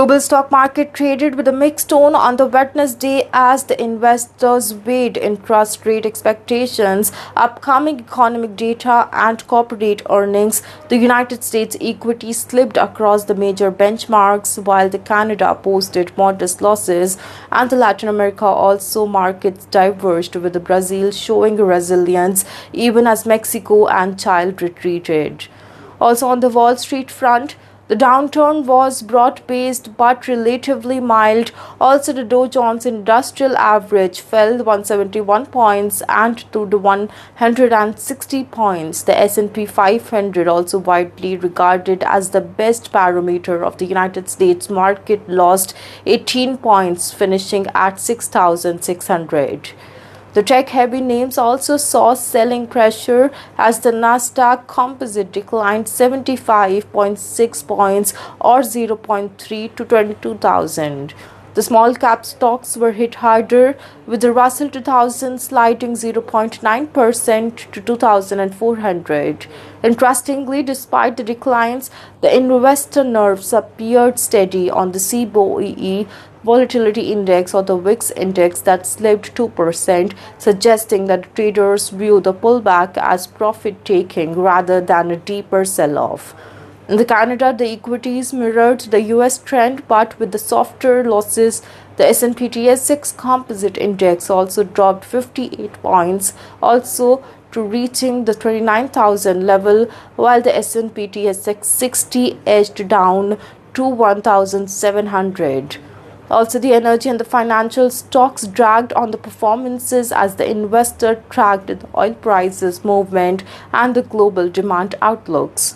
Global stock market traded with a mixed tone on the Wednesday as the investors weighed interest rate expectations, upcoming economic data, and corporate earnings. The United States equity slipped across the major benchmarks, while the Canada posted modest losses, and the Latin America also markets diverged, with Brazil showing resilience even as Mexico and Chile retreated. Also on the Wall Street front, the downturn was broad-based but relatively mild. Also, the Dow Jones Industrial Average fell 171 points and to the 160 points. The S&P 500, also widely regarded as the best barometer of the United States market, lost 18 points, finishing at 6,600. The tech-heavy names also saw selling pressure as the Nasdaq Composite declined 75.6 points or 0.3 to 22,000. The small-cap stocks were hit harder, with the Russell 2000 sliding 0.9% to 2,400. Interestingly, despite the declines, the investor nerves appeared steady on the CBOE Volatility Index, or the VIX index, that slipped 2%, suggesting that traders view the pullback as profit-taking rather than a deeper sell-off. In Canada, the equities mirrored the US trend, but with the softer losses. The S&P TSX Composite Index also dropped 58 points, also to reaching the 29,000 level, while the S&P TSX 60 edged down to 1,700. Also, the energy and the financial stocks dragged on the performances as the investor tracked the oil prices movement and the global demand outlooks.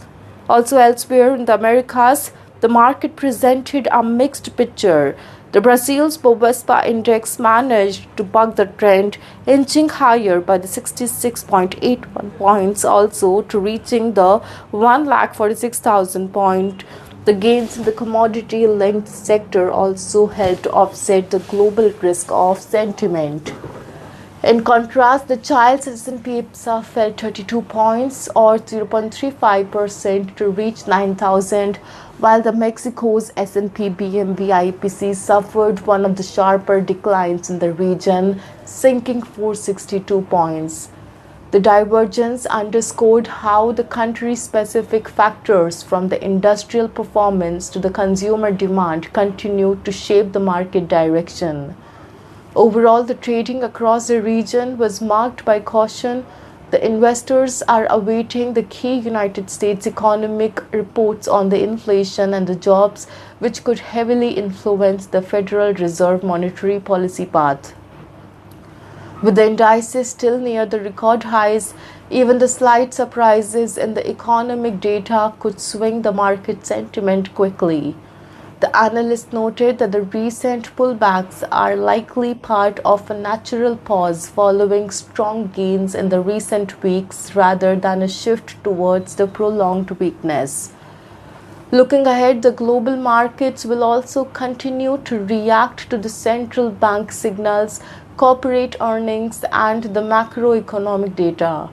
Also, elsewhere in the Americas, the market presented a mixed picture. The Brazil's Bovespa index managed to buck the trend, inching higher by the 66.81 points, also to reaching the 146,000 point. The gains in the commodity-linked sector also helped offset the global risk of sentiment. In contrast, the Chile's S&P IPSA fell 32 points or 0.35% to reach 9,000, while the Mexico's S&P BMV IPC suffered one of the sharper declines in the region, sinking 462 points. The divergence underscored how the country-specific factors, from the industrial performance to the consumer demand, continued to shape the market direction. Overall, the trading across the region was marked by caution. The investors are awaiting the key United States economic reports on the inflation and the jobs, which could heavily influence the Federal Reserve monetary policy path. With the indices still near the record highs, even the slight surprises in the economic data could swing the market sentiment quickly. The analyst noted that the recent pullbacks are likely part of a natural pause following strong gains in the recent weeks rather than a shift towards the prolonged weakness. Looking ahead, the global markets will also continue to react to the central bank signals, corporate earnings, and the macroeconomic data.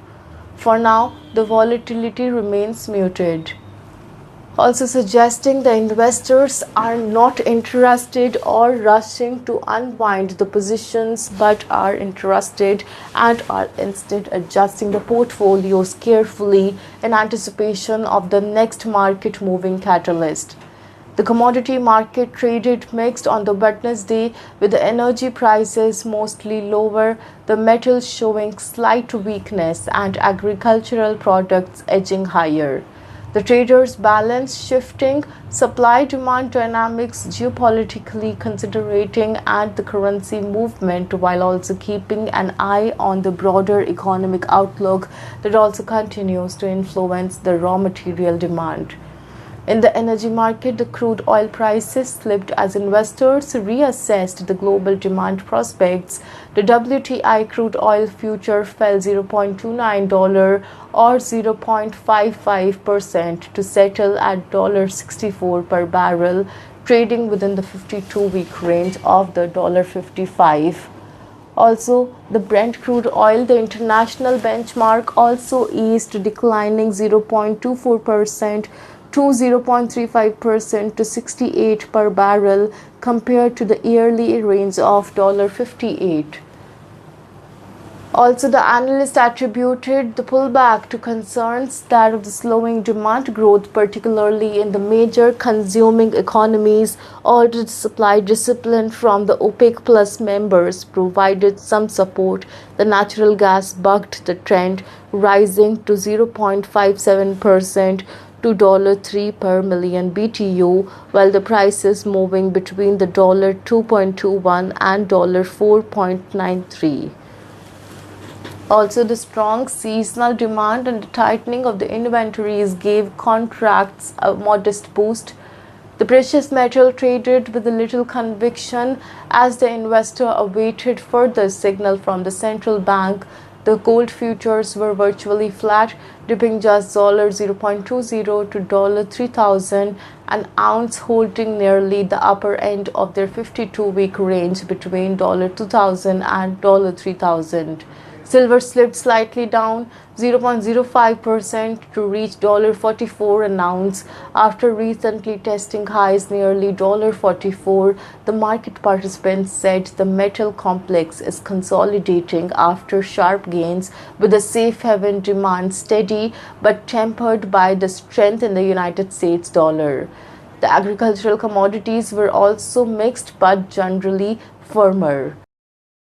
For now, the volatility remains muted, also suggesting the investors are not interested or rushing to unwind the positions, but are interested and are instead adjusting the portfolios carefully in anticipation of the next market moving catalyst. The commodity market traded mixed on the Wednesday, with the energy prices mostly lower, the metals showing slight weakness, and agricultural products edging higher. The traders balance shifting supply-demand dynamics, geopolitically considerating, and the currency movement, while also keeping an eye on the broader economic outlook that also continues to influence the raw material demand. In the energy market, the crude oil prices slipped as investors reassessed the global demand prospects. The WTI crude oil future fell $0.29 or 0.55% to settle at $64 per barrel, trading within the 52-week range of the $55. Also, the Brent crude oil, the international benchmark, also eased, declining 0.24% to 0.35% to 68 per barrel compared to the yearly range of $58. Also, the analyst attributed the pullback to concerns that of the slowing demand growth, particularly in the major consuming economies, although supply discipline from the OPEC Plus members provided some support. The natural gas bucked the trend, rising to 0.57% to $3 per million BTU, while the prices moving between the $2.21 and $4.93. Also, the strong seasonal demand and the tightening of the inventories gave contracts a modest boost. The precious metal traded with little conviction as the investor awaited further signal from the central bank. The gold futures were virtually flat, dipping just $0.20 to $3,000 an ounce, holding nearly the upper end of their 52-week range between $2,000 and $3,000. Silver slipped slightly down 0.05% to reach $44 an ounce after recently testing highs nearly $44. The market participants said the metal complex is consolidating after sharp gains, with the safe haven demand steady but tempered by the strength in the United States dollar. The agricultural commodities were also mixed but generally firmer.